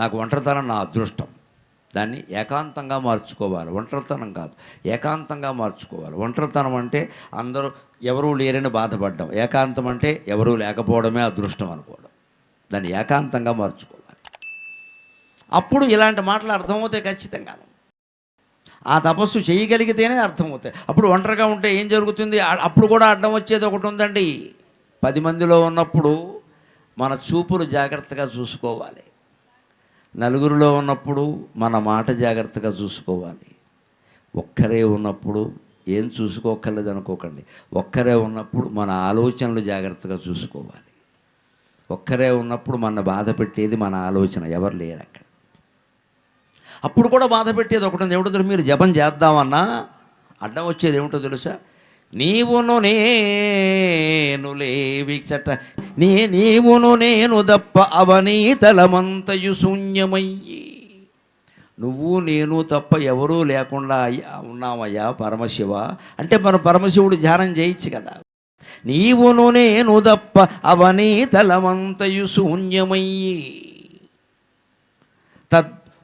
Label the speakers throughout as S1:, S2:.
S1: నాకు ఒంటరితనం నా అదృష్టం. దాన్ని ఏకాంతంగా మార్చుకోవాలి. ఒంటరితనం కాదు, ఏకాంతంగా మార్చుకోవాలి. ఒంటరితనం అంటే అందరూ ఎవరూ లేరని బాధపడ్డం, ఏకాంతం అంటే ఎవరూ లేకపోవడమే అదృష్టం అనుకోవడం. దాన్ని ఏకాంతంగా మార్చుకోవాలి. అప్పుడు ఇలాంటి మాటలు అర్థమవుతాయి ఖచ్చితంగా. ఆ తపస్సు చేయగలిగితేనే అర్థమవుతాయి. అప్పుడు ఒంటరిగా ఉంటే ఏం జరుగుతుంది? అప్పుడు కూడా అడ్డం వచ్చేది ఒకటి ఉందండి. 10 మందిలో ఉన్నప్పుడు మన చూపులు జాగ్రత్తగా చూసుకోవాలి. నలుగురిలో ఉన్నప్పుడు మన మాట జాగ్రత్తగా చూసుకోవాలి. ఒక్కరే ఉన్నప్పుడు ఏం చూసుకోక్కర్లేదు అనుకోకండి. ఒక్కరే ఉన్నప్పుడు మన ఆలోచనలు జాగ్రత్తగా చూసుకోవాలి. ఒక్కరే ఉన్నప్పుడు మన బాధ పెట్టేది మన ఆలోచన, ఎవరు లేరు అక్కడ. అప్పుడు కూడా బాధ పెట్టేది ఒకటి ఉంది. ఏమిటో మీరు జపం చేద్దామన్నా అడ్డం వచ్చేది ఏమిటో తెలుసా? నీవును నేను లేవిచట నీవును నేను దప్ప అవనీతలమంతయు శూన్యమయ్యి. నువ్వు నేను తప్ప ఎవరూ లేకుండా ఉన్నామయ్యా పరమశివ అంటే మన పరమశివుడు ధ్యానం చేయొచ్చు కదా. నీవును నేను దప్ప అవనీతలమంతయు శూన్యమయ్యి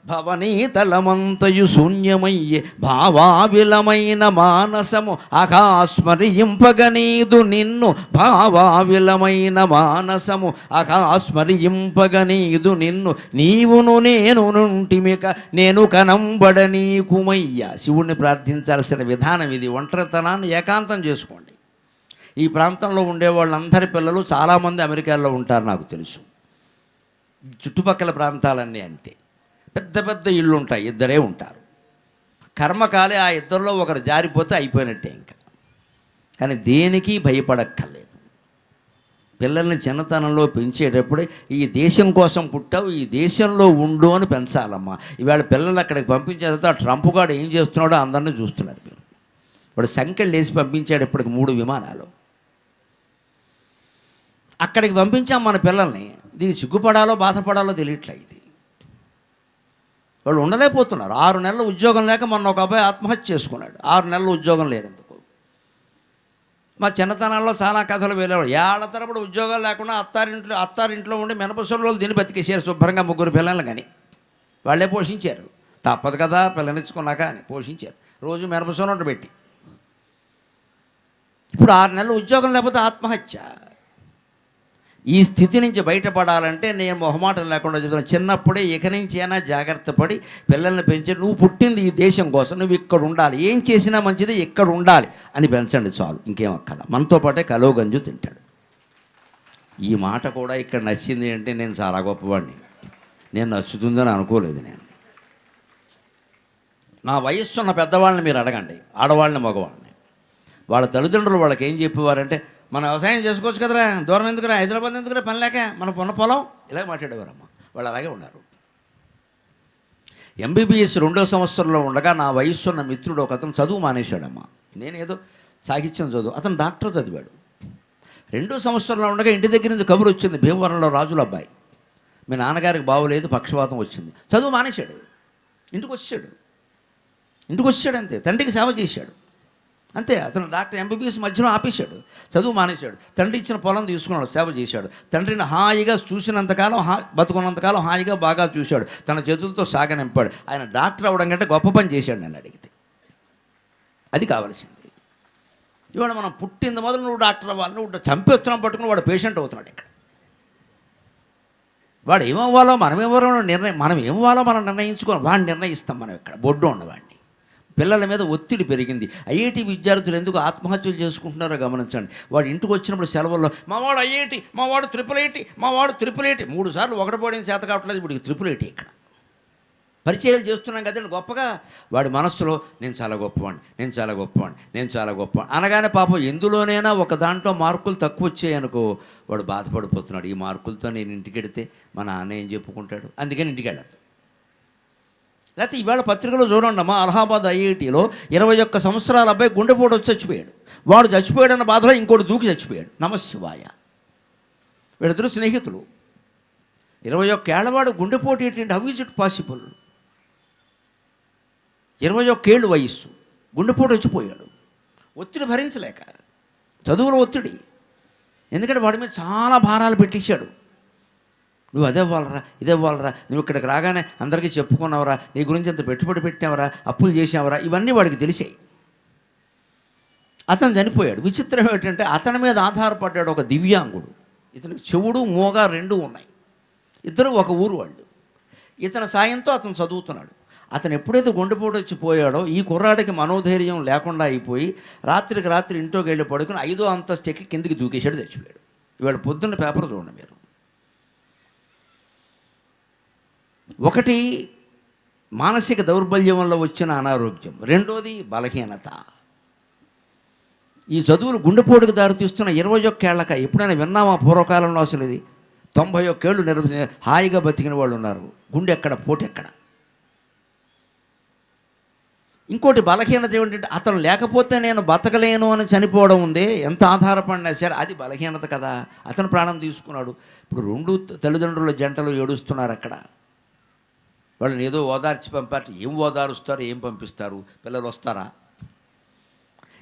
S1: భవనీతలమంతయు శూన్యమయ్యే భావావిలమైన మానసము అకాస్మరింపగనీదు నిన్ను. భావావిలమైన మానసము అకాస్మరింపగనీదు నిన్ను. నీవును నేను నుంటిమిక నేను కనంబడ నీకుమయ్య. శివుణ్ణి ప్రార్థించాల్సిన విధానం ఇది. ఒంటరితనాన్ని ఏకాంతం చేసుకోండి. ఈ ప్రాంతంలో ఉండేవాళ్ళందరి పిల్లలు చాలామంది అమెరికాలో ఉంటారు నాకు తెలుసు. చుట్టుపక్కల ప్రాంతాలన్నీ అంతే. పెద్ద పెద్ద ఇళ్ళు ఉంటాయి, ఇద్దరే ఉంటారు. కర్మకాలే ఆ ఇద్దరిలో ఒకరు జారిపోతే అయిపోయినట్టే ఇంకా. కానీ దేనికి భయపడక్కర్లేదు. పిల్లల్ని చిన్నతనంలో పెంచేటప్పుడే ఈ దేశం కోసం పుట్టావు, ఈ దేశంలో ఉండు అని పెంచాలమ్మా. ఇవాళ పిల్లలు అక్కడికి పంపించిన తర్వాత ట్రంప్ గాడు ఏం చేస్తున్నాడో అందరినీ చూస్తున్నారు మీరు. వాడు సంఖ్యలు వేసి పంపించాడు ఇప్పటికి 3 విమానాలు. అక్కడికి పంపించాం మన పిల్లల్ని. దీనికి సిగ్గుపడాలో బాధపడాలో తెలియట్లే. ఇది వాళ్ళు ఉండలేకపోతున్నారు. 6 నెలలు ఉద్యోగం లేక మొన్న ఒక అబ్బాయి ఆత్మహత్య చేసుకున్నాడు. 6 నెలలు ఉద్యోగం లేనందుకు. మా చిన్నతనాల్లో చాలా కథలు వెళ్ళేవాడు. ఏళ్ల తరబడి ఉద్యోగాలు లేకుండా అత్తారింట్లో ఉండి మినపసొల్లో తిని బతికేసారు శుభ్రంగా 3 పిల్లలు. కానీ వాళ్ళే పోషించారు. తప్పదు కదా పిల్లనిచ్చుకున్నాక అని పోషించారు. రోజు మినపసొన్నట్టు పెట్టి. ఇప్పుడు 6 నెలలు ఉద్యోగం లేకపోతే ఆత్మహత్య. ఈ స్థితి నుంచి బయటపడాలంటే నేను మొహమాటం లేకుండా చెప్తున్నా. చిన్నప్పుడే ఇక నుంచి అయినా జాగ్రత్త పడి పిల్లల్ని పెంచి, నువ్వు పుట్టింది ఈ దేశం కోసం, నువ్వు ఇక్కడ ఉండాలి, ఏం చేసినా మంచిది ఇక్కడ ఉండాలి అని పెంచండి చాలు. ఇంకేం అక్కల. మనతో పాటే కలోగంజు తింటాడు. ఈ మాట కూడా ఇక్కడ నచ్చింది అంటే నేను చాలా గొప్పవాడిని. నేను నచ్చుతుందని అనుకోలేదు. నేను నా వయస్సున్న పెద్దవాళ్ళని మీరు అడగండి, ఆడవాళ్ళని మగవాళ్ళని. వాళ్ళ తల్లిదండ్రులు వాళ్ళకి ఏం చెప్పేవారంటే, మనం వ్యవసాయం చేసుకోవచ్చు కదరా, దూరం ఎందుకురా, హైదరాబాద్ ఎందుకురా, పని లేక మన పొలం, ఇలా మాట్లాడేవారమ్మా. వాళ్ళు అలాగే ఉన్నారు. ఎంబీబీఎస్ 2వ సంవత్సరంలో ఉండగా నా వయస్సున్న మిత్రుడు ఒక అతను చదువు మానేశాడమ్మా. నేనేదో సాహిత్యం చదువు, అతను డాక్టర్ చదివాడు. 2వ సంవత్సరంలో ఉండగా ఇంటి దగ్గర నుంచి కబురు వచ్చింది, భీమవరంలో రాజుల అబ్బాయి, మీ నాన్నగారికి బాగోలేదు, పక్షవాతం వచ్చింది. చదువు మానేశాడు, ఇంటికి వచ్చాడు అంతే. తండ్రికి సేవ చేశాడు అంతే. అతను డాక్టర్ ఎంబీబీఎస్ మధ్యలో ఆపేశాడు, చదువు మానేశాడు. తండ్రి ఇచ్చిన పొలం తీసుకున్నాడు, సేవ చేశాడు. తండ్రిని హాయిగా చూసినంతకాలం, బతుకున్నంతకాలం హాయిగా బాగా చూశాడు. తన చేతులతో సాగనింపాడు. ఆయన డాక్టర్ అవ్వడం కంటే గొప్ప పని చేశాడు నన్ను అడిగితే. అది కావాల్సింది. ఇవాళ మనం పుట్టింది మొదలు నువ్వు డాక్టర్ అవ్వాలి, నువ్వు చంపేస్తున్నాం పట్టుకుని వాడు పేషెంట్ అవుతున్నాడు ఇక్కడ. వాడు ఏమవ్వాలో మనం ఏమవ్వాలో మనం నిర్ణయించుకోవాలి. వాడిని నిర్ణయిస్తాం మనం ఇక్కడ. బొడ్డు ఉన్నవాడిని. పిల్లల మీద ఒత్తిడి పెరిగింది. ఐఐటి విద్యార్థులు ఎందుకు ఆత్మహత్యలు చేసుకుంటున్నారో గమనించండి. వాడు ఇంటికి వచ్చినప్పుడు సెలవుల్లో మావాడు ఐఐటి, మావాడు ట్రిపుల్ ఐటీ 3 సార్లు ఒకటి పోవడం చేత కావట్లేదు, ఇప్పుడు ట్రిపుల్ ఐటీ ఇక్కడ పరిచయాలు చేస్తున్నాం కదండి గొప్పగా. వాడి మనస్సులో నేను చాలా గొప్పవాడిని అనగానే పాపం ఎందులోనైనా ఒక దాంట్లో మార్కులు తక్కువ వచ్చాయనుకో వాడు బాధపడిపోతున్నాడు. ఈ మార్కులతో నేను ఇంటికి వెడితే మా నాన్న ఏం చెప్పుకుంటాడు, అందుకని ఇంటికి వెళ్ళదు. లేకపోతే ఇవాళ పత్రికలో చూడండమ్మా, అలహాబాద్ ఐఐటీలో 21 సంవత్సరాల అబ్బాయి గుండెపోటు వచ్చి చచ్చిపోయాడు. వాడు చచ్చిపోయాడన్న బాధలో ఇంకోటి దూకి చచ్చిపోయాడు. నమశివాయ. వీళ్ళిద్దరు స్నేహితులు. 21 ఏళ్లవాడు గుండెపోటు ఏంటంటే, హౌ ఈజ్ ఇట్ పాసిబుల్? 21 ఏళ్ళు వయస్సు, గుండెపోటు వచ్చిపోయాడు. ఒత్తిడి భరించలేక, చదువుల ఒత్తిడి. ఎందుకంటే వాడి మీద చాలా భారాలు పెట్టేశాడు. నువ్వు అదే ఇవ్వాలరా, ఇదే ఇవ్వాలరా, నువ్వు ఇక్కడికి రాగానే అందరికీ చెప్పుకున్నావురా, నీ గురించి అంత పెట్టుబడి పెట్టావరా, అప్పులు చేసావరా, ఇవన్నీ వాడికి తెలిసాయి. అతను చనిపోయాడు. విచిత్రం ఏంటంటే అతని మీద ఆధారపడ్డాడు ఒక దివ్యాంగుడు. ఇతనికి చెవుడు మూగ రెండూ ఉన్నాయి. ఇద్దరు ఒక ఊరు వాళ్ళు. ఇతని సాయంతో అతను చదువుతున్నాడు. అతను ఎప్పుడైతే గుండెపోటు వచ్చి పోయాడో ఈ కుర్రాడికి మనోధైర్యం లేకుండా అయిపోయి రాత్రికి రాత్రి ఇంట్లోకి వెళ్ళి పడుకుని 5వ అంతస్తు ఎక్కి కిందికి దూకేశాడు, చచ్చిపోయాడు. ఇవాళ పొద్దున్న పేపర్ చూడండి మీరు. ఒకటి మానసిక దౌర్బల్యం వల్ల వచ్చిన అనారోగ్యం, రెండోది బలహీనత. ఈ చదువులు గుండెపోటుకు దారితీస్తున్న 21 ఏళ్ళక ఎప్పుడైనా విన్నామా పూర్వకాలంలో? అసలు ఇది 91 ఏళ్ళు హాయిగా బతికిన వాళ్ళు ఉన్నారు. గుండె ఎక్కడ, పోటు ఎక్కడ. ఇంకోటి బలహీనత ఏమిటంటే అతను లేకపోతే నేను బతకలేను అని చనిపోవడం ఉందే, ఎంత ఆధారపడినా సరే అది బలహీనత కదా. అతను ప్రాణం తీసుకున్నాడు. ఇప్పుడు 2 తల్లిదండ్రుల జంటలు ఏడుస్తున్నారు అక్కడ. వాళ్ళని ఏదో ఓదార్చి పంపారు. ఏం ఓదారుస్తారు, ఏం పంపిస్తారు? పిల్లలు వస్తారా?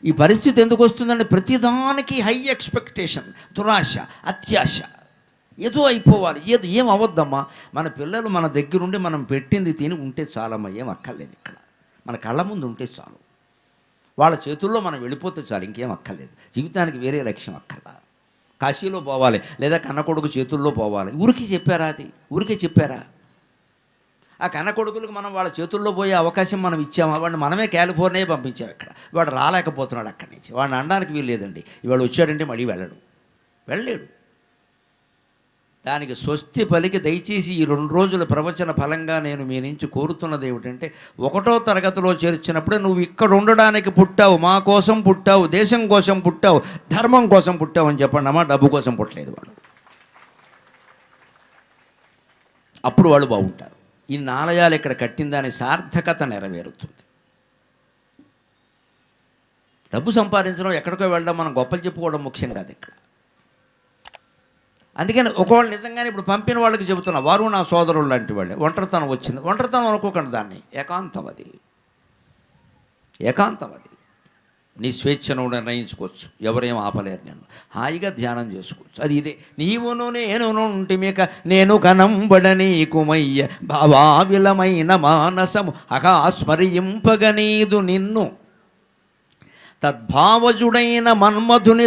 S1: ఈ పరిస్థితి ఎందుకు వస్తుందంటే ప్రతిదానికి హై ఎక్స్పెక్టేషన్, దురాశ, అత్యాశ. ఏదో అయిపోవాలి, ఏం అవ్వద్దమ్మా. మన పిల్లలు మన దగ్గరుండి మనం పెట్టింది తిని ఉంటే చాలమ్మా, ఏం అక్కర్లేదు. ఇక్కడ మన కళ్ళ ముందు ఉంటే చాలు, వాళ్ళ చేతుల్లో మనం వెళ్ళిపోతే చాలు, ఇంకేం అక్కర్లేదు. జీవితానికి వేరే లక్ష్యం అక్కర్లా. కాశీలో పోవాలి లేదా కన్నకొడుకు చేతుల్లో పోవాలి, ఊరికే చెప్పారా? అది ఊరికే చెప్పారా? ఆ కన్నకొడుకులకు మనం వాళ్ళ చేతుల్లో పోయే అవకాశం మనం ఇచ్చామా? వాడిని మనమే కాలిఫోర్నియా పంపించాము. ఇక్కడ వాడు రాలేకపోతున్నాడు అక్కడి నుంచి. వాడిని అనడానికి వీలు లేదండి. ఇవాళ వచ్చాడంటే మళ్ళీ వెళ్ళలేడు. దానికి స్వస్తి పలికి దయచేసి ఈ 2 రోజుల ప్రవచన ఫలంగా నేను మీ నుంచి కోరుతున్నది ఏమిటంటే, 1వ తరగతిలో చేర్చినప్పుడే నువ్వు ఇక్కడ ఉండడానికి పుట్టావు, మా కోసం పుట్టావు, దేశం కోసం పుట్టావు, ధర్మం కోసం పుట్టావు అని చెప్పండి అమ్మా. డబ్బు కోసం పుట్టలేదు వాడు. అప్పుడు వాళ్ళు బాగుంటారు. ఇన్ని ఆలయాలు ఇక్కడ కట్టిన దాని సార్థకత నెరవేరుతుంది. డబ్బు సంపాదించడం, ఎక్కడికో వెళ్ళడం, మనం గొప్పలు చెప్పుకోవడం ముఖ్యం కాదు ఇక్కడ. అందుకని ఒకవేళ నిజంగానే ఇప్పుడు పంపిన వాళ్ళకి చెబుతున్నా, వారు నా సోదరులు లాంటి వాళ్ళే. ఒంటరితనం వచ్చింది, ఒంటరితనం అనుకోకండి దాన్ని, ఏకాంతం అది. నీ స్వేచ్ఛను నిర్ణయించుకోవచ్చు, ఎవరేం ఆపలేరు. హాయిగా ధ్యానం చేసుకోవచ్చు. అది ఇదే. నీవును నేనును ఉంటిమిక నేను కనంబడని కుమయ్య భావావిలమైన మానసము అకాస్మరింపగనీదు నిన్ను తద్భావజుడైన మన్మధుని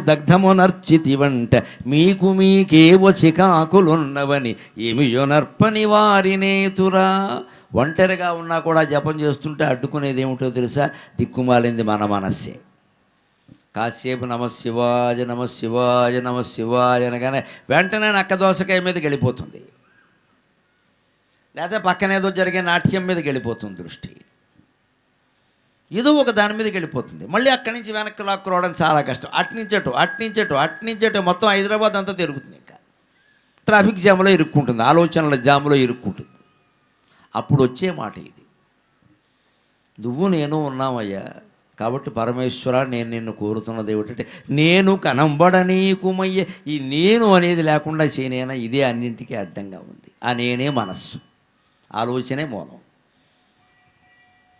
S1: దగ్ధమునర్చితివంట మీకు మీకేవో చికాకులున్నవని ఏమియొనర్పని వారినేతురా. ఒంటరిగా ఉన్నా కూడా జపం చేస్తుంటే అడ్డుకునేది ఏమిటో తెలుసా? దిక్కుమాలింది మన మనస్సే. కాసేపు నమశివాయ నమశివాయ నమశివాయ అనగానే వెంటనే నక్క దోసకాయ మీదకి వెళ్ళిపోతుంది, లేదా పక్కనేదో జరిగే నాట్యం మీదకి వెళ్ళిపోతుంది దృష్టి. ఏదో ఒక దాని మీదకి వెళ్ళిపోతుంది. మళ్ళీ అక్కడి నుంచి వెనక్కి లాక్కురావడం చాలా కష్టం. అట్నుంచటు మొత్తం హైదరాబాద్ అంతా తిరుగుతుంది. ఇంకా ట్రాఫిక్ జామ్లో ఇరుక్కుంటుంది, ఆలోచనల జామ్లో ఇరుక్కుంటుంది. అప్పుడు వచ్చే మాట ఇది, నువ్వు నేను ఉన్నామయ్యా. కాబట్టి పరమేశ్వర, నేను నిన్ను కోరుతున్నది ఏమిటంటే, నేను కనంబడనీకుమయ్య. ఈ నేను అనేది లేకుండా చేయనేనా? ఇదే అన్నింటికీ అడ్డంగా ఉంది. ఆ నేనే మనస్సు, ఆలోచనే మూలం.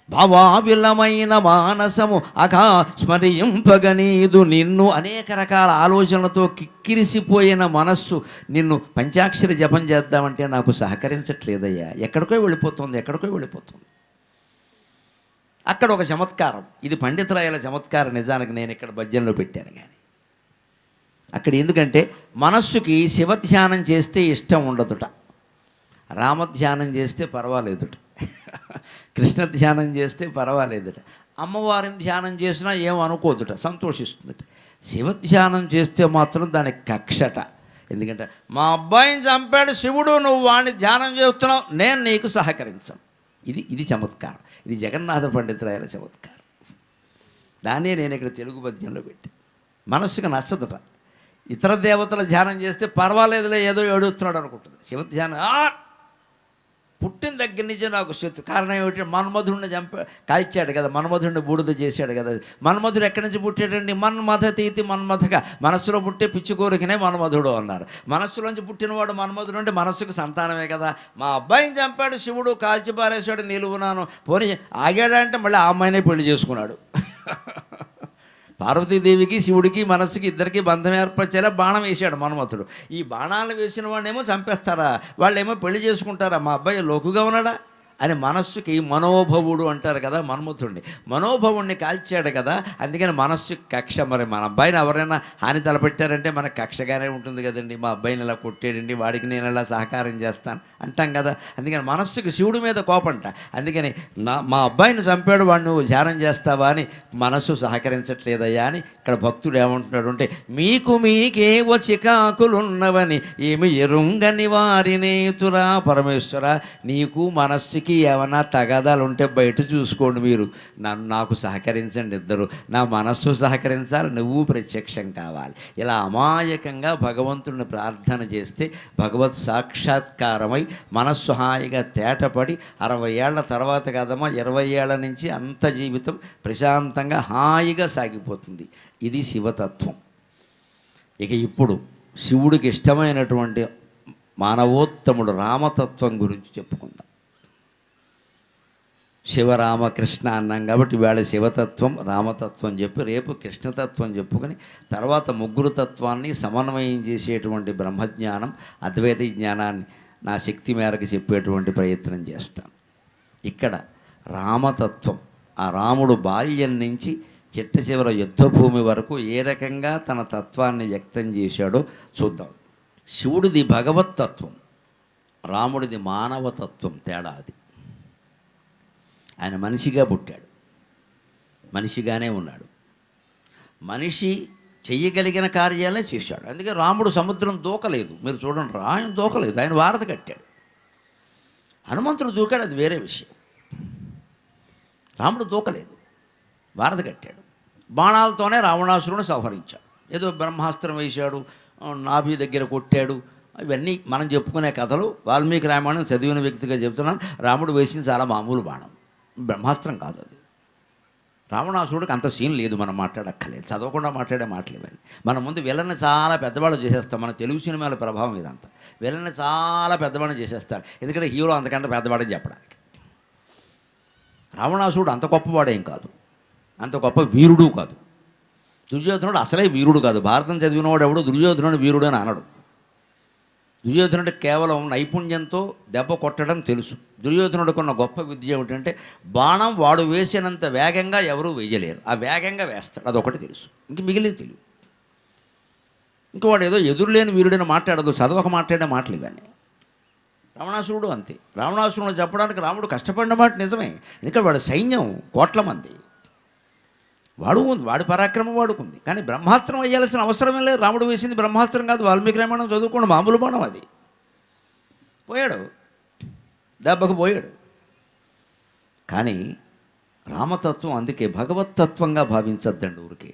S1: భావావిలమైన మానసము అఘా స్మరింపగనీదు నిన్ను. అనేక రకాల ఆలోచనలతో కిక్కిరిసిపోయిన మనస్సు నిన్ను పంచాక్షరి జపం చేద్దామంటే నాకు సహకరించట్లేదయ్యా. ఎక్కడికో వెళ్ళిపోతుంది. అక్కడ ఒక చమత్కారం, ఇది పండితురాయల చమత్కారం. నిజానికి నేను ఇక్కడ భజనలో పెట్టాను కానీ అక్కడ ఎందుకంటే మనస్సుకి శివధ్యానం చేస్తే ఇష్టం ఉండదుట, రామధ్యానం చేస్తే పర్వాలేదుట, కృష్ణ ధ్యానం చేస్తే పర్వాలేదుట, అమ్మవారిని ధ్యానం చేసినా ఏమనుకోదుట, సంతోషిస్తుందట. శివధ్యానం చేస్తే మాత్రం దానికి కక్షట. ఎందుకంటే మా అబ్బాయిని చంపాడు శివుడు, నువ్వు వాడిని ధ్యానం చేస్తున్నావు, నేను నీకు సహకరించను. ఇది చమత్కారం. ఇది జగన్నాథ పండితురాయల చమత్కారం. దాన్నే నేను ఇక్కడ తెలుగు పద్యంలో పెట్టాను. మనస్సుకు నచ్చదుట. ఇతర దేవతల ధ్యానం చేస్తే పర్వాలేదులే, ఏదో ఏడుస్తున్నాడు అనుకుంటుంది. శివధ్యానం పుట్టిన దగ్గర నుంచే నాకు శత్రు. కారణం ఏమిటి? మన్మధుడిని కాల్చాడు కదా, మన్మధుడిని బూడిద చేశాడు కదా. మన్మధుడు ఎక్కడి నుంచి పుట్టాడండి? మన్మథ తీతి మన్మథగా, మనస్సులో పుట్టే పిచ్చి కోరికనే మన్మధుడు అన్నారు. మనస్సులోంచి పుట్టినవాడు మన్మధుడు అంటే మనస్సుకు సంతానమే కదా. మా అబ్బాయిని చంపాడు శివుడు, కాల్చి పారేశాడు, నిలువునాను. పోనీ ఆగాడంటే మళ్ళీ ఆ అమ్మాయినే పెళ్లి చేసుకున్నాడు. పార్వతీదేవికి శివుడికి మనస్సుకి ఇద్దరికి బంధం ఏర్పరిచేలా బాణం వేసాడు మన్మథుడు. ఈ బాణాలు వేసిన వాడేమో చంపేస్తారా, వాళ్ళేమో పెళ్లి చేసుకుంటారా, మా అబ్బాయి లోకుగా ఉన్నాడా అని మనస్సుకి మనోభవుడు అంటారు కదా మన్మథుడిని, మనోభవుడిని కాల్చాడు కదా. అందుకని మనస్సు కక్ష. మరి మన అబ్బాయిని ఎవరైనా హాని తలపెట్టారంటే మనకు కక్షగానే ఉంటుంది కదండి. మా అబ్బాయిని ఇలా కొట్టాడండి, వాడికి నేను ఇలా సహకారం చేస్తాను అంటాం కదా. అందుకని మనస్సుకి శివుడి మీద కోపంట. అందుకని మా అబ్బాయిని చంపాడు, వాడిని నువ్వు ధ్యానం చేస్తావా అని మనస్సు సహకరించట్లేదయ్యా అని ఇక్కడ భక్తుడు ఏమంటున్నాడు అంటే, మీకు మీకేవో చికాకులున్నవని ఏమి ఎరుంగని వారినేతురా. పరమేశ్వర, నీకు మనస్సుకి ఏమన్నా తగాదాలు ఉంటే బయట చూసుకోండి, మీరు నాకు సహకరించండి, ఇద్దరు నా మనస్సు సహకరించాలి, నువ్వు ప్రత్యక్షం కావాలి. ఇలా అమాయకంగా భగవంతుడిని ప్రార్థన చేస్తే భగవత్ సాక్షాత్కారమై మనస్సు హాయిగా తేటపడి 60 ఏళ్ల తర్వాత కదమ్మా 20 ఏళ్ల నుంచి అంత జీవితం ప్రశాంతంగా హాయిగా సాగిపోతుంది. ఇది శివతత్వం. ఇక ఇప్పుడు శివుడికి ఇష్టమైనటువంటి మానవోత్తముడు రామతత్వం గురించి చెప్పుకుందాం. శివరామకృష్ణ అన్నాం కాబట్టి ఇవాళ శివతత్వం రామతత్వం చెప్పి రేపు కృష్ణతత్వం చెప్పుకొని తర్వాత ముగ్గురు తత్వాన్ని సమన్వయం చేసేటువంటి బ్రహ్మజ్ఞానం అద్వైత జ్ఞానాన్ని నా శక్తి మేరకు చెప్పేటువంటి ప్రయత్నం చేస్తాను. ఇక్కడ రామతత్వం, ఆ రాముడు బాల్యం నుంచి చిట్ట చివర యుద్ధభూమి వరకు ఏ రకంగా తన తత్వాన్ని వ్యక్తం చేశాడో చూద్దాం. శివుడిది భగవత్తత్వం, రాముడిది మానవతత్వం. తేడా అది. ఆయన మనిషిగా పుట్టాడు, మనిషిగానే ఉన్నాడు, మనిషి చెయ్యగలిగిన కార్యాలే చేశాడు. అందుకే రాముడు సముద్రం దూకలేదు. మీరు చూడండి, ఆయన దూకలేదు, ఆయన వారధి కట్టాడు. హనుమంతుడు దూకాడు, అది వేరే విషయం. రాముడు దూకలేదు, వారధి కట్టాడు. బాణాలతోనే రావణాసురుని సంహరించాడు. ఏదో బ్రహ్మాస్త్రం వేశాడు, నాభి దగ్గర కొట్టాడు. ఇవన్నీ మనం చెప్పుకునే కథలు. వాల్మీకి రామాయణం చదివిన వ్యక్తిగా చెబుతున్నాను. రాముడు వేసింది చాలా మామూలు బాణం, బ్రహ్మాస్త్రం కాదు అది. రావణాసురుడికి అంత సీన్ లేదు, మనం మాట్లాడక్కర్లేదు, చదవకుండా మాట్లాడే మాటలు ఇవన్నీ. మన ముందు విలన్ని చాలా పెద్దవాళ్ళు చేసేస్తాం. మన తెలుగు సినిమాల ప్రభావం ఇదంతా. విలన్ని చాలా పెద్దవాళ్ళని చేసేస్తారు, ఎందుకంటే హీరో అంతకంటే పెద్దవాడని చెప్పడానికి. రావణాసురుడు అంత గొప్పవాడేం కాదు, అంత గొప్ప వీరుడు కాదు. దుర్యోధనుడు అసలే వీరుడు కాదు. భారతం చదివినవాడు ఎవడు దుర్యోధనుడు వీరుడు అని అనడు. దుర్యోధనుడు కేవలం నైపుణ్యంతో దెబ్బ కొట్టడం తెలుసు. దుర్యోధనుడుకున్న గొప్ప విద్య ఏమిటంటే బాణం వాడు వేసినంత వేగంగా ఎవరూ వేయలేరు, ఆ వేగంగా వేస్తాడు, అదొకటి తెలుసు. ఇంక మిగిలింది తెలియదు. ఇంక వాడు ఏదో ఎదురులేని వీరుడని మాట్లాడదు, చదవక మాట్లాడే మాటలు ఇవన్నీ. రావణాసురుడు అంతే. రావణాసురుడు చెప్పడానికి రాముడు కష్టపడిన మాట నిజమే, ఎందుకంటే వాడు సైన్యం కోట్ల మంది, వాడి పరాక్రమం వాడుకుంది. కానీ బ్రహ్మాస్త్రం వేయాల్సిన అవసరమే లేదు. రాముడు వేసింది బ్రహ్మాస్త్రం కాదు. వాల్మీకి రామాయణం చదువుకోండి, మామూలు బాణం అది. పోయాడు, దెబ్బకు పోయాడు. కానీ రామతత్వం అందుకే భగవత్తత్వంగా భావించద్దండి ఊరికే,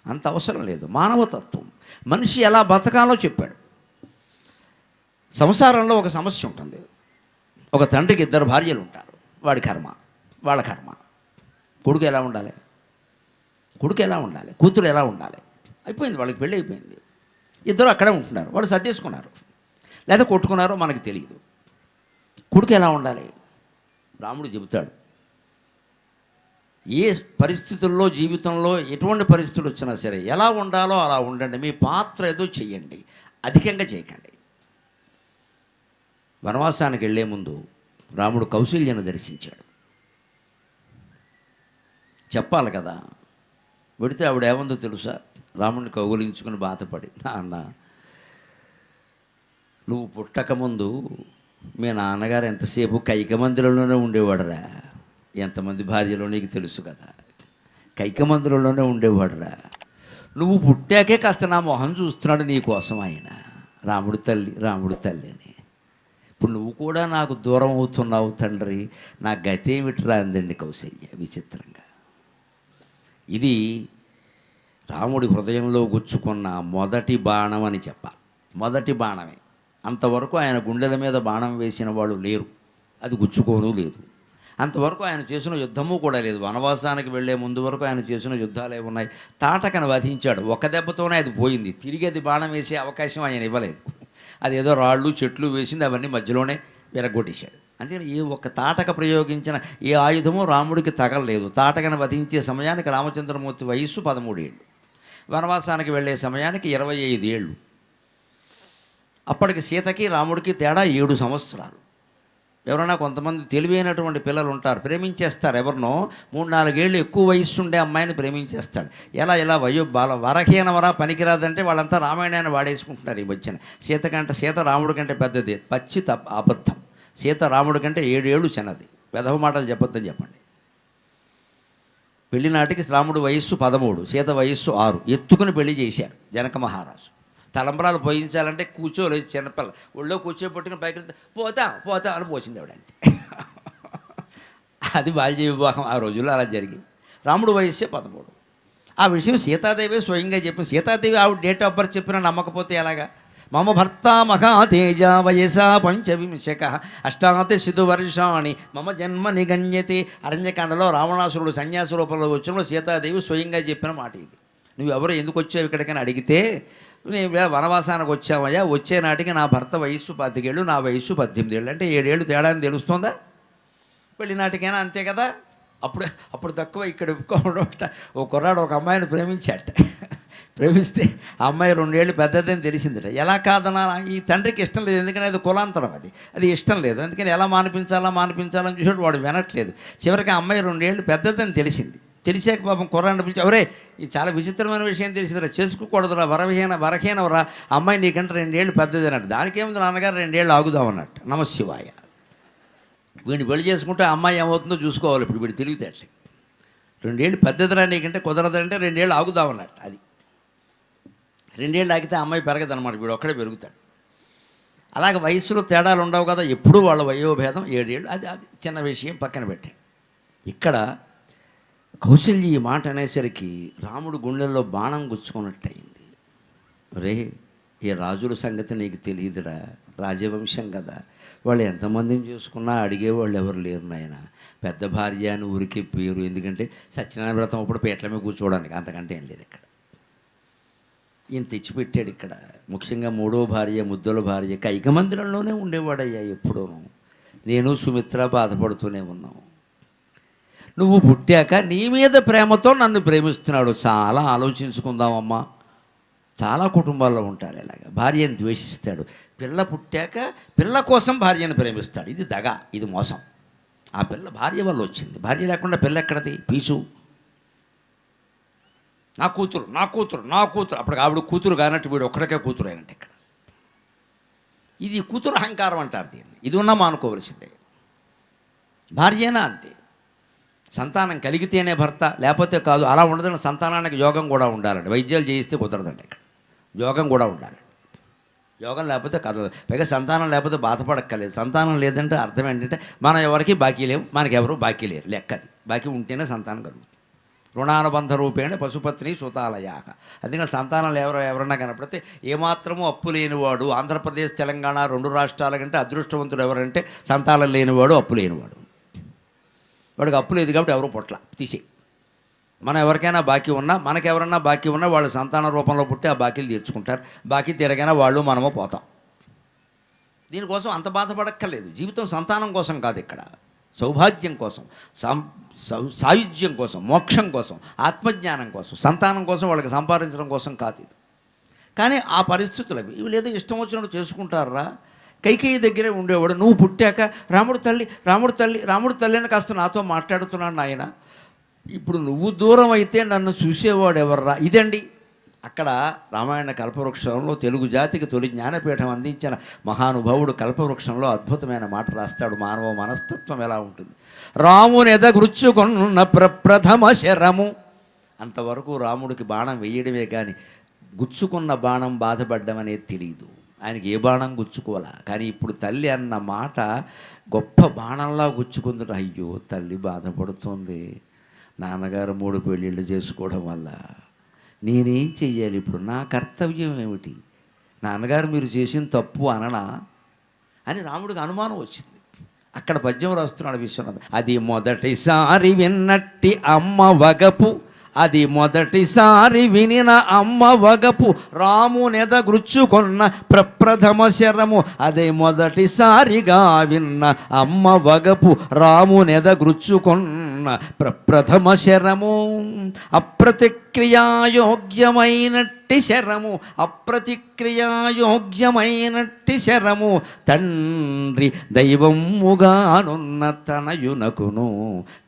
S1: అంత అవసరం లేదు. మానవతత్వం, మనిషి ఎలా బతకాలో చెప్పాడు. సంసారంలో ఒక సమస్య ఉంటుంది. ఒక తండ్రికి 2 భార్యలు ఉంటారు, వాడి కర్మ, వాళ్ళ కర్మ. కొడుకు ఎలా ఉండాలి, కొడుకు ఎలా ఉండాలి, కూతురు ఎలా ఉండాలి. అయిపోయింది, వాళ్ళకి పెళ్ళి అయిపోయింది, ఇద్దరు అక్కడే ఉంటున్నారు, వాళ్ళు సర్దేసుకున్నారు, లేదా కొట్టుకున్నారో మనకు తెలియదు. కొడుకు ఎలా ఉండాలి, రాముడు చెబుతాడు. ఏ పరిస్థితుల్లో జీవితంలో ఎటువంటి పరిస్థితులు వచ్చినా సరే ఎలా ఉండాలో అలా ఉండండి, మీ పాత్ర ఏదో చెయ్యండి, అధికంగా చేయకండి. వనవాసానికి వెళ్ళే ముందు రాముడు కౌశల్యను దర్శించాడు. చెప్పాలి కదా, పెడితే ఆవిడ ఏముందో తెలుసా, రాముడిని కౌగులించుకుని బాధపడి, నాన్న నువ్వు పుట్టకముందు మీ నాన్నగారు ఎంతసేపు కైకమందిరంలోనే ఉండేవాడురా, ఎంతమంది భార్యలో నీకు తెలుసు కదా, కైకమందిరంలోనే ఉండేవాడురా. నువ్వు పుట్టాకే కాస్త నా మొహం చూస్తున్నాడు నీ కోసం ఆయన, రాముడి తల్లి అని. ఇప్పుడు నువ్వు కూడా నాకు దూరం అవుతున్నావు తండ్రి, నా గతేమిటిరా అందండి కౌశల్య విచిత్రంగా. ఇది రాముడి హృదయంలో గుచ్చుకున్న మొదటి బాణం అని చెప్పాలి. మొదటి బాణమే. అంతవరకు ఆయన గుండెల మీద బాణం వేసిన వాళ్ళు లేరు, అది గుచ్చుకోను లేదు. అంతవరకు ఆయన చేసిన యుద్ధము కూడా లేదు. వనవాసానికి వెళ్ళే ముందు వరకు ఆయన చేసిన యుద్ధాలు ఏమున్నాయి, తాటకను వధించాడు, ఒక దెబ్బతోనే అది పోయింది. తిరిగి అది బాణం వేసే అవకాశం ఆయన ఇవ్వలేదు. అది ఏదో రాళ్ళు చెట్లు వేసింది, అవన్నీ మధ్యలోనే విరగొట్టేశాడు. అందుకని ఈ ఒక్క తాటక ప్రయోగించిన ఏ ఆయుధము రాముడికి తగలలేదు. తాటకను వధించే సమయానికి రామచంద్రమూర్తి వయస్సు 13 ఏళ్ళు, వనవాసానికి వెళ్ళే సమయానికి 25 ఏళ్ళు. అప్పటికి సీతకి రాముడికి తేడా 7 సంవత్సరాలు. ఎవరైనా కొంతమంది తెలివైనటువంటి పిల్లలు ఉంటారు, ప్రేమించేస్తారు. ఎవరినో 3-4 ఏళ్ళు ఎక్కువ వయస్సు ఉండే అమ్మాయిని ప్రేమించేస్తాడు. ఇలా వరహీనవరా పనికిరాదంటే వాళ్ళంతా రామాయణాన్ని వాడేసుకుంటున్నారు ఈ మధ్యన. సీత రాముడి కంటే పెద్దది, పచ్చి అబద్ధం. సీత రాముడి కంటే 7 ఏళ్ళు చిన్నది. వెధవ మాటలు చెప్పొద్దని చెప్పండి. పెళ్లినాటికి రాముడు వయస్సు 13, సీత వయస్సు 6. ఎత్తుకుని పెళ్లి చేశారు జనక మహారాజు. తలంబరాలు పోయించాలంటే కూర్చోలేదు, చిన్నపిల్ల ఒళ్ళో కూర్చోబెట్టుకుని పైకి పోతా అని పోసింది ఆవిడ, అంతే. అది బాల్య వివాహం ఆ రోజుల్లో అలా జరిగింది. రాముడు వయస్సే 13. ఆ విషయం సీతాదేవి స్వయంగా చెప్పింది. సీతాదేవి ఆవిడ డేట్ ఆఫ్ బర్త్ చెప్పినా నమ్మకపోతే ఎలాగా? మమ భర్త మహాతేజ వయసా 25 అష్టాదశితు వర్షాణి మమ జన్మ నిగణ్యతే. అరణ్యకాండలో రావణాసురుడు సన్యాసి రూపంలో వచ్చినప్పుడు సీతాదేవి స్వయంగా చెప్పిన మాట ఇది. నువ్వు ఎవరు ఎందుకు వచ్చావు ఇక్కడికని అడిగితే, నేను వనవాసానికి వచ్చామయ్యా, వచ్చే నాటికి నా భర్త వయస్సు 25 ఏళ్ళు, నా వయస్సు 18 ఏళ్ళు, అంటే 7 ఏళ్ళు తేడా అని తెలుస్తుందా? పెళ్లి నాటికైనా అంతే కదా. అప్పుడు తక్కువ ఇక్కడ ఓ కుర్రాడు ఒక అమ్మాయిని ప్రేమిస్తే ఆ అమ్మాయి 2 ఏళ్ళు పెద్దదని తెలిసిందిట. ఎలా కాదనా? ఈ తండ్రికి ఇష్టం లేదు, ఎందుకంటే అది కులాంతరం, అది ఇష్టం లేదు. అందుకని ఎలా మానిపించాలని చూసాడు, వాడు వినట్లేదు. చివరికి ఆ అమ్మాయి 2 ఏళ్ళు పెద్దదని తెలిసాక పాపం కుర్రాడిని పిలిచి, ఎవరే ఇది చాలా విచిత్రమైన విషయం తెలిసిందిరా, చేసుకోకూడదురా, వరహీనవరా, అమ్మాయి నీకంటే 2 ఏళ్ళు పెద్దది అన్నట్టు. దానికేముంది నాన్నగారు 2 ఏళ్ళు ఆగుదామన్నట్టు. నమశివాయ. వీడిని పెళ్లి చేసుకుంటే ఆ అమ్మాయి ఏమవుతుందో చూసుకోవాలి. ఇప్పుడు వీడు తెలివితేటలే. 2 ఏళ్ళు పెద్దదిరా నీకంటే కుదరదంటే 2 ఏళ్ళు ఆగుదామన్నట్టు. అది 2 ఏళ్ళు ఆగితే ఆ అమ్మాయి పెరగదన్నమాట, వీడు ఒక్కడే పెరుగుతాడు. అలాగే వయసులో తేడాలు ఉండవు కదా, ఎప్పుడూ వాళ్ళ వయోభేదం 7 ఏళ్ళు. అది చిన్న విషయం పక్కన పెట్టండి. ఇక్కడ కౌశల్య ఈ మాట అనేసరికి రాముడు గుండెల్లో బాణం గుచ్చుకున్నట్టయింది. రే, ఈ రాజుల సంగతి నీకు తెలియదురా, రాజవంశం కదా, వాళ్ళు ఎంతమందిని చూసుకున్నా అడిగేవాళ్ళు ఎవరు లేరు నాయన. పెద్ద భార్య అని ఊరికే పేరు, ఎందుకంటే సత్యనారాయణ వ్రతం అప్పుడు పీటల మీద కూర్చోవడానికి, అంతకంటే ఏం లేదు ఇక్కడ. ఈయన తెచ్చిపెట్టాడు ఇక్కడ. ముఖ్యంగా 3వ భార్య, ముద్దుల భార్య కైకమందిరంలోనే ఉండేవాడయ్యా ఎప్పుడూను. నేను సుమిత్ర బాధపడుతూనే ఉన్నాం. నువ్వు పుట్టాక నీ మీద ప్రేమతో నన్ను ప్రేమిస్తున్నాడు. చాలా ఆలోచించుకుందామమ్మా. చాలా కుటుంబాల్లో ఉంటారు ఇలాగా. భార్యను ద్వేషిస్తాడు. పిల్ల పుట్టాక పిల్ల కోసం భార్యను ప్రేమిస్తాడు. ఇది దగ, ఇది మోసం. ఆ పిల్ల భార్య వల్ల వచ్చింది, భార్య లేకుండా పిల్ల ఎక్కడది? పీచు. నా కూతురు. అప్పటికి ఆవిడ కూతురు కానట్టు వీడు ఒక్కడికే కూతురు అయినట్టు ఇక్కడ. ఇది కూతురు అహంకారం అంటారు దీన్ని. ఇది ఉన్నా మానుకోవలసిందే. భార్యనా అంతే. సంతానం కలిగితేనే భర్త, లేకపోతే కాదు. అలా ఉండదని సంతానానికి యోగం కూడా ఉండాలండి. వైద్యాలు చేయిస్తే కుదరదండి ఇక్కడ. యోగం కూడా ఉండాలి. యోగం లేకపోతే కదలదు. పైగా సంతానం లేకపోతే బాధపడక్కర్లేదు. సంతానం లేదంటే అర్థం ఏంటంటే మనం ఎవరికి బాకీ లేవు, మనకెవరు బాకీ లేరు, లెక్కది. బాకీ ఉంటేనే సంతానం కలుగుతుంది. రుణానుబంధ రూపేణ పశుపత్ని సుతాలయాక. అందుకని సంతానాలు ఎవరన్నా కనపడితే ఏమాత్రమూ అప్పు లేనివాడు, ఆంధ్రప్రదేశ్ తెలంగాణ 2 రాష్ట్రాల కంటే అదృష్టవంతుడు ఎవరంటే సంతానం లేనివాడు, అప్పు లేనివాడు. వాడికి అప్పు లేదు కాబట్టి ఎవరు పొట్ల తీసి. మనం ఎవరికైనా బాకీ ఉన్నా, మనకెవరన్నా బాకీ ఉన్నా వాళ్ళు సంతాన రూపంలో పుట్టి ఆ బాకీలు తీర్చుకుంటారు. బాకీ తీరగానే వాళ్ళు మనము పోతాం. దీనికోసం అంత బాధపడక్కర్లేదు. జీవితం సంతానం కోసం కాదు ఇక్కడ, సౌభాగ్యం కోసం, సాయుధ్యం కోసం, మోక్షం కోసం, ఆత్మజ్ఞానం కోసం, సంతానం కోసం, వాళ్ళకి సంపాదించడం కోసం కాదు ఇది. కానీ ఆ పరిస్థితులు అవి. ఇవి లేదో ఇష్టం వచ్చినట్టు చేసుకుంటారా. కైకేయి దగ్గరే ఉండేవాడు. నువ్వు పుట్టాక రాముడు తల్లి అని కాస్త నాతో మాట్లాడుతున్నాడు నాయన. ఇప్పుడు నువ్వు దూరం అయితే నన్ను చూసేవాడు ఎవర్రా? ఇదండి అక్కడ రామాయణ కల్పవృక్షంలో తెలుగు జాతికి తొలి జ్ఞానపీఠం అందించిన మహానుభావుడు కల్పవృక్షంలో అద్భుతమైన మాట రాస్తాడు. మానవ మనస్తత్వం ఎలా ఉంటుంది. రాముని ఎదగృచ్చుకొన్న ప్రప్రథమ శరము. అంతవరకు రాముడికి బాణం వేయడమే కానీ గుచ్చుకున్న బాణం బాధపడ్డం అనేది తెలియదు. ఆయనకి ఏ బాణం గుచ్చుకోవాలా. కానీ ఇప్పుడు తల్లి అన్న మాట గొప్ప బాణంలా గుచ్చుకుందట. అయ్యో, తల్లి బాధపడుతుంది. నాన్నగారు 3 పెళ్ళిళ్ళు చేసుకోవడం వల్ల నేనేం చెయ్యాలి ఇప్పుడు? నా కర్తవ్యం ఏమిటి? నాన్నగారు మీరు చేసిన తప్పు అననా అని రాముడికి అనుమానం వచ్చింది. అక్కడ పద్యం రాస్తున్నాడు విశ్వనాథ్. అది మొదటిసారి విన్నట్టి అమ్మ వగపు అది మొదటిసారి వినిన అమ్మ వగపు రామునెదగృచ్చుకొన్న ప్రప్రథమ శరము. అదే మొదటిసారిగా విన్న అమ్మ వగపు రామునెదగృచ్చుకొన్న ప్రప్రథమ శరము. అప్రతిక్రియాయోగ్యమైనట్టి శరము, అప్రతిక్రియాయోగ్యమైనట్టి శరము. తండ్రి దైవముగానున్న తనయునకును,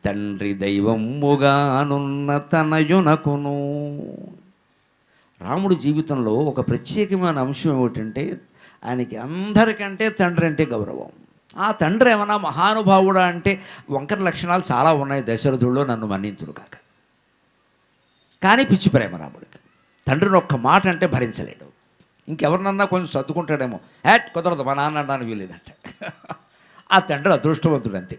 S1: తండ్రి దైవముగానున్న తనయునకును. రాముడి జీవితంలో ఒక ప్రత్యేకమైన అంశం ఏమిటంటే ఆయనకి అందరికంటే తండ్రి అంటే గౌరవం. ఆ తండ్రి ఏమన్నా మహానుభావుడా అంటే వంకర లక్షణాలు చాలా ఉన్నాయి దశరథుల్లో, నన్ను మన్నింతుడు కాక. కానీ పిచ్చి ప్రేమ రాముడికి. తండ్రిని ఒక్క మాట అంటే భరించలేడు. ఇంకెవరినన్నా కొంచెం సర్దుకుంటాడేమో, హ్యాట్ కుదరదు మా నాన్న అనడానికి వీలేదంట. ఆ తండ్రి అదృష్టవంతుడు అంతే.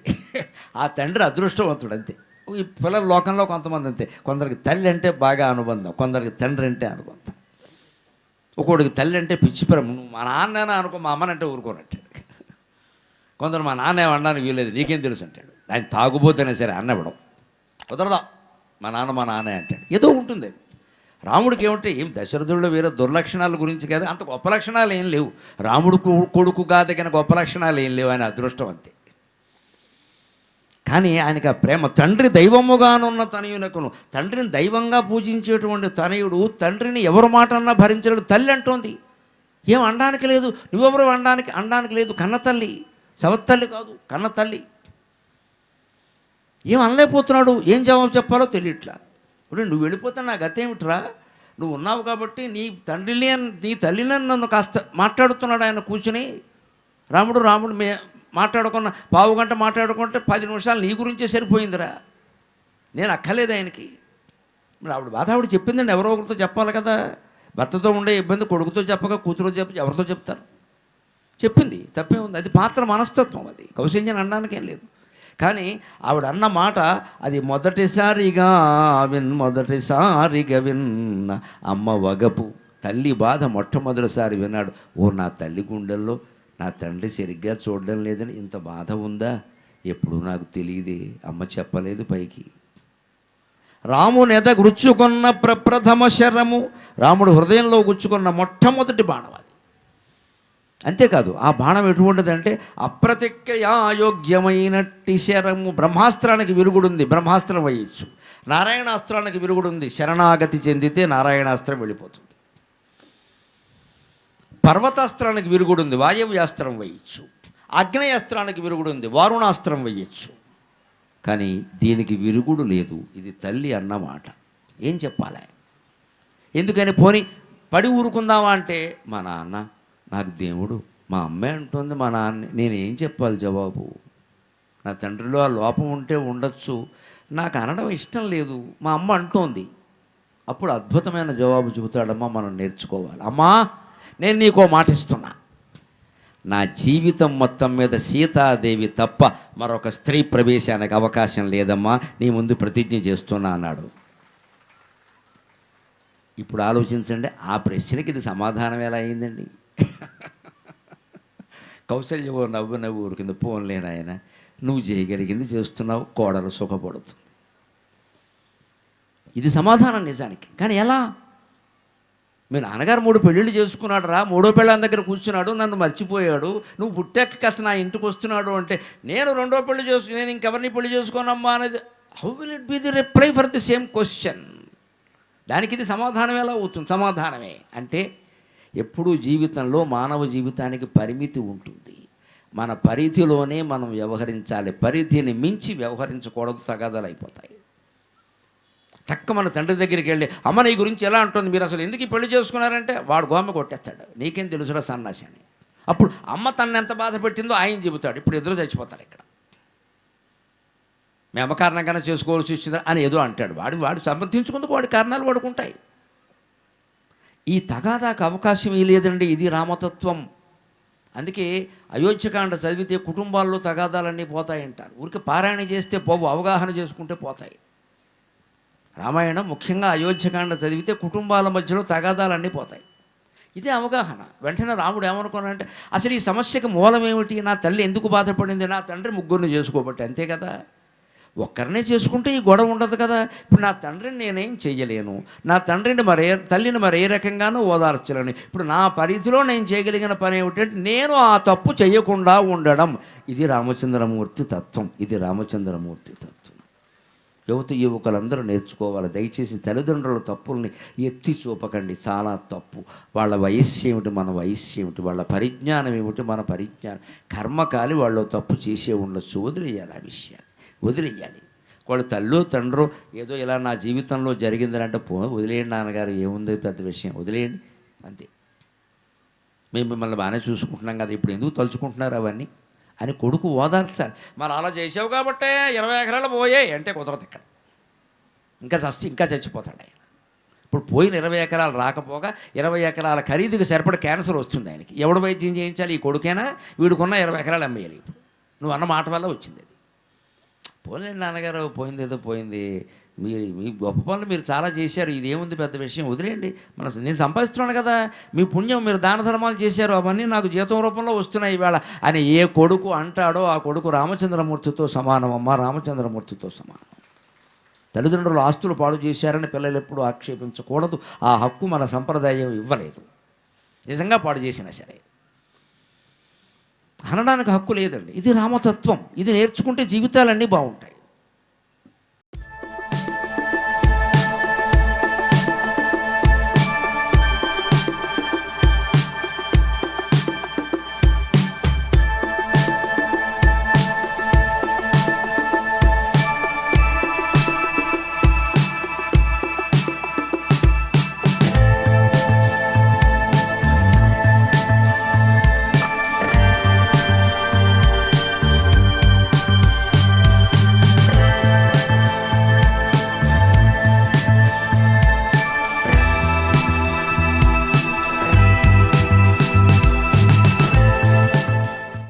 S1: ఆ తండ్రి అదృష్టవంతుడు అంతే. ఈ పిల్లల లోకంలో కొంతమంది అంతే. కొందరికి తల్లి అంటే బాగా అనుబంధం, కొందరికి తండ్రి అంటే అనుబంధం. ఒకడికి తల్లి అంటే పిచ్చి ప్రేమ. నువ్వు మా నాన్న అనుకో, మా అమ్మనంటే ఊరుకోనట్టాడు. కొందరు మా నాన్న ఏమనడానికి వీలేదు, నీకేం తెలుసు అంటాడు. ఆయన తాగుబోతేనే సరే అన్నవ్వడం కుదరదా, మా నాన్న అంటాడు. ఏదో ఉంటుంది అది. రాముడికి ఏమిటి, ఏం దశరథుల్లో వేరే దుర్లక్షణాల గురించి కదా, అంత గొప్ప లక్షణాలు ఏం లేవు. రాముడు కొడుకుగా తగిన గొప్ప లక్షణాలు ఏం లేవు, ఆయన అదృష్టం అంతే. కానీ ఆయనకి ఆ ప్రేమ. తండ్రి దైవముగానున్న తనయునకును, తండ్రిని దైవంగా పూజించేటువంటి తనయుడు తండ్రిని ఎవరు మాట అన్నా భరించలేడు. తల్లి అంటోంది, ఏం అనడానికి లేదు, నువ్వెవరు అనడానికి లేదు. కన్న తల్లి, సవత్తల్లి కాదు, కన్న తల్లి. ఏం అనలేకపోతున్నాడు, ఏం జవాబు చెప్పాలో తెలియట్లా. ఇప్పుడు నువ్వు వెళ్ళిపోతే నా గతేమిట్రా, నువ్వు ఉన్నావు కాబట్టి నీ తండ్రిని నీ తల్లిని నన్ను కాస్త మాట్లాడుతున్నాడు ఆయన కూర్చుని. రాముడు మాట్లాడుకున్న పావు గంట మాట్లాడుకుంటే 10 నిమిషాలు నీ గురించే సరిపోయిందిరా, నేను అక్కర్లేదు ఆయనకి. మరి ఆవిడ బాధ ఆవిడ చెప్పిందండి, ఎవరో ఒకరితో చెప్పాలి కదా. భర్తతో ఉండే ఇబ్బంది కొడుకుతో చెప్పక కూతురుతో ఎవరితో చెప్తారు. చెప్పింది, తప్పే ఉంది. అది పాత్ర మనస్తత్వం, అది కౌశల్యని అనడానికేం లేదు. కానీ ఆవిడ అన్న మాట అది మొదటిసారిగా విన్న అమ్మ వగపు. తల్లి బాధ మొట్టమొదటిసారి విన్నాడు. ఓ, నా తల్లి గుండెల్లో నా తండ్రి సరిగ్గా చూడడం లేదని ఇంత బాధ ఉందా, ఎప్పుడు నాకు తెలియదే, అమ్మ చెప్పలేదు పైకి. రామునెద గుచ్చుకున్న ప్రప్రథమ శరము, రాముడు హృదయంలో గుచ్చుకున్న మొట్టమొదటి బాణం అది. అంతేకాదు, ఆ బాణం ఎటువంటిదంటే అప్రతిక్రియాయోగ్యమైనట్టి శరము. బ్రహ్మాస్త్రానికి విరుగుడుంది, బ్రహ్మాస్త్రం వేయచ్చు. నారాయణాస్త్రానికి విరుగుడుంది, శరణాగతి చెందితే నారాయణాస్త్రం వెళ్ళిపోతుంది. పర్వతాస్త్రానికి విరుగుడుంది, వాయవ్యాస్త్రం వేయచ్చు. ఆగ్నేయాస్త్రానికి విరుగుడుంది, వారుణాస్త్రం వేయచ్చు. కానీ దీనికి విరుగుడు లేదు. ఇది తల్లి అన్నమాట. ఏం చెప్పాలి? ఎందుకని పోని పడి ఊరుకుందామా అంటే, మా నాన్న నాకు దేవుడు, మా అమ్మే అంటుంది మా నాన్న, నేనేం చెప్పాలి జవాబు? నా తండ్రిలో ఆ లోపం ఉంటే ఉండొచ్చు, నాకు అనడం ఇష్టం లేదు, మా అమ్మ అంటోంది. అప్పుడు అద్భుతమైన జవాబు చెబుతాడమ్మా, మనం నేర్చుకోవాలి. అమ్మా, నేను నీకో మాట ఇస్తున్నా, నా జీవితం మొత్తం మీద సీతాదేవి తప్ప మరొక స్త్రీ ప్రవేశానికి అవకాశం లేదమ్మా, నీ ముందు ప్రతిజ్ఞ చేస్తున్నా అన్నాడు. ఇప్పుడు ఆలోచించండి, ఆ ప్రశ్నకి ఇది సమాధానం ఎలా అయిందండి? కౌశల్య నవ్వు ఊరికింద, పోన్లేని ఆయన, నువ్వు చేయగలిగింది చేస్తున్నావు, కోడలు సుఖపడుతుంది. ఇది సమాధానం నిజానికి. కానీ ఎలా? మీ నాన్నగారు 3 పెళ్ళిళ్ళు చేసుకున్నాడు రా, 3వ పెళ్ళాం దగ్గర కూర్చున్నాడు, నన్ను మర్చిపోయాడు, నువ్వు పుట్టాక కాస్త నా ఇంటికి వస్తున్నాడు అంటే, నేను 2వ పెళ్ళి నేను ఇంకెవరిని పెళ్లి చేసుకోనమ్మా అనేది. How will it be the reply for the same question? దానికి ఇది సమాధానం ఎలా అవుతుంది? సమాధానమే అంటే, ఎప్పుడూ జీవితంలో మానవ జీవితానికి పరిమితి ఉంటుంది. మన పరిధిలోనే మనం వ్యవహరించాలి. పరిధిని మించి వ్యవహరించకూడదు, తగాదాలు అయిపోతాయి. టక్క మన తండ్రి దగ్గరికి వెళ్ళి, అమ్మ నీ గురించి ఎలా అంటుంది, మీరు అసలు ఎందుకు పెళ్లి చేసుకున్నారంటే, వాడు గోమ కొట్టేస్తాడు, నీకేం తెలుసురా సన్నాసి అని. అప్పుడు అమ్మ తనని ఎంత బాధ పెట్టిందో ఆయన చెబుతాడు. ఇప్పుడు ఎదురు చచ్చిపోతారు ఇక్కడ. మీ అమ్మ కారణంగానే చేసుకోవాల్సి వచ్చిందా అని ఏదో అంటాడు. వాడు సమర్థించుకుందుకు వాడి కారణాలు వాడుకుంటాయి. ఈ తగాదాకు అవకాశం లేదండి. ఇది రామతత్వం. అందుకే అయోధ్యకాండ చదివితే కుటుంబాల్లో తగాదాలన్నీ పోతాయంటారు. ఊరికి పారాయణ చేస్తే పోవు, అవగాహన చేసుకుంటే పోతాయి. రామాయణం ముఖ్యంగా అయోధ్యకాండ చదివితే కుటుంబాల మధ్యలో తగాదాలన్నీ పోతాయి. ఇదే అవగాహన. వెంటనే రాముడు ఏమనుకున్నాడంటే, అసలు ఈ సమస్యకు మూలం ఏమిటి? నా తల్లి ఎందుకు బాధపడింది? నా తండ్రి 3 చేసుకోబట్టి, అంతే కదా. ఒక్కరినే చేసుకుంటే ఈ గొడవ ఉండదు కదా. ఇప్పుడు నా తండ్రిని నేనేం చెయ్యలేను, నా తండ్రిని తల్లిని మరి ఏ రకంగానూ ఓదార్చలేను. ఇప్పుడు నా పరిధిలో నేను చేయగలిగిన పని ఏమిటంటే నేను ఆ తప్పు చేయకుండా ఉండడం. ఇది రామచంద్రమూర్తి తత్వం, ఇది రామచంద్రమూర్తి తత్వం. యువకులందరూ నేర్చుకోవాలి. దయచేసి తల్లిదండ్రుల తప్పుల్ని ఎత్తి చూపకండి, చాలా తప్పు. వాళ్ళ వయస్సు ఏమిటి, మన వయస్సు ఏమిటి, వాళ్ళ పరిజ్ఞానం ఏమిటి, మన పరిజ్ఞానం. కర్మకాలి వాళ్ళు తప్పు చేసే ఉండొచ్చు, వదిలేయాలి. ఆ విషయాన్ని వదిలేయాలి. వాళ్ళు తల్లో తండ్రో ఏదో ఇలా నా జీవితంలో జరిగిందంటే వదిలేయండి నాన్నగారు, ఏముంది పెద్ద విషయం, వదిలేయండి అంతే. మేము మిమ్మల్ని బాగానే చూసుకుంటున్నాం కదా, ఇప్పుడు ఎందుకు తలుచుకుంటున్నారు అవన్నీ అని కొడుకు ఓదార్చాలి. మరి అలా చేసావు కాబట్టే 20 ఎకరాలు పోయాయి అంటే కుదరదు. ఇక్కడ ఇంకా చచ్చిపోతాడు ఆయన. ఇప్పుడు పోయిన 20 ఎకరాలు రాకపోగా 20 ఎకరాల ఖరీదుకి సరిపడ క్యాన్సర్ వస్తుంది ఆయనకి. ఎవడు వైద్యం చేయించాలి? ఈ కొడుకేనా? వీడుకున్న 20 ఎకరాలు అమ్మేయాలి. ఇప్పుడు నువ్వు అన్న మాట వల్ల వచ్చింది అది. పోలేండి నాన్నగారు, పోయింది ఏదో పోయింది. మీ గొప్ప పనులు మీరు చాలా చేశారు, ఇదేముంది పెద్ద విషయం, వదిలేయండి. నేను సంపాదిస్తున్నాను కదా, మీ పుణ్యం, మీరు దాన ధర్మాలు చేశారు, అవన్నీ నాకు జీతం రూపంలో వస్తున్నాయి ఇవాళ అని ఏ కొడుకు అంటాడో ఆ కొడుకు రామచంద్రమూర్తితో సమానం అమ్మ, రామచంద్రమూర్తితో సమానం. తల్లిదండ్రులు ఆస్తులు పాడు చేశారని పిల్లలు ఎప్పుడూ ఆక్షేపించకూడదు. ఆ హక్కు మన సంప్రదాయం ఇవ్వలేదు. నిజంగా పాడు చేసినా సరే అనడానికి హక్కు లేదండి. ఇది రామతత్వం. ఇది నేర్చుకుంటే జీవితాలన్నీ బాగుంటాయి.